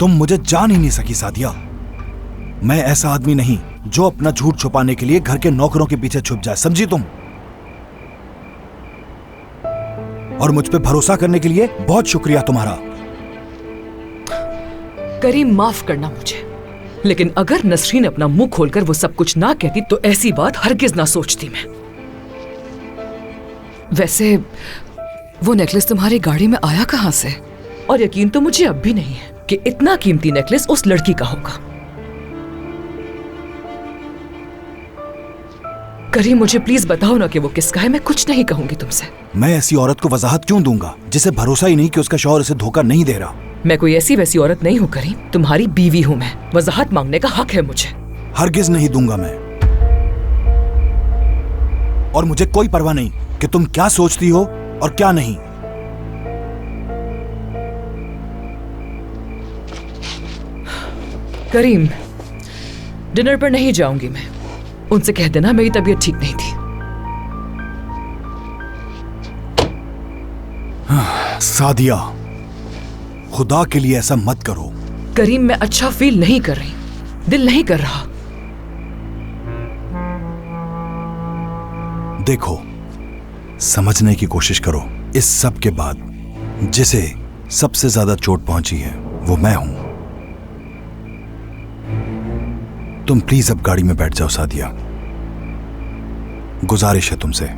तुम मुझे जान ही नहीं सकी सादिया। मैं ऐसा आदमी नहीं जो अपना झूठ छुपाने के लिए घर के नौकरों के पीछे छुप जाए, समझी तुम? और मुझ पे भरोसा करने के लिए बहुत शुक्रिया तुम्हारा। करीम, माफ करना मुझे, लेकिन अगर नसरीन अपना मुंह खोलकर वो सब कुछ ना कहती तो ऐसी बात हरगिज ना सोचती मैं। वैसे वो नेकलेस तुम्हारी गाड़ी में आया कहां से? और यकीन तो मुझे अब भी नहीं है कि इतना कीमती नेकलेस उस लड़की का होगा। करीम, मुझे प्लीज बताओ ना कि वो किसका है। मैं कुछ नहीं कहूंगी तुमसे। मैं ऐसी औरत को वजाहत क्यों दूंगा जिसे भरोसा ही नहीं कि उसका शौहर उसे धोखा नहीं दे रहा। मैं कोई ऐसी वैसी औरत नहीं हूँ करीम, तुम्हारी बीवी हूँ मैं। वजाहत मांगने का हक है मुझे। हरगिज नहीं दूंगा मैं। और मुझे कोई परवाह नहीं कि तुम क्या सोचती हो और क्या नहीं। करीम, डिनर पर नहीं जाऊंगी मैं। उनसे कह देना मेरी तबीयत ठीक नहीं थी। सादिया, खुदा के लिए ऐसा मत करो। करीम, मैं अच्छा फील नहीं कर रही, दिल नहीं कर रहा। देखो, समझने की कोशिश करो। इस सब के बाद जिसे सबसे ज्यादा चोट पहुंची है वो मैं हूं। तुम प्लीज अब गाड़ी में बैठ जाओ सादिया, गुजारिश है तुमसे।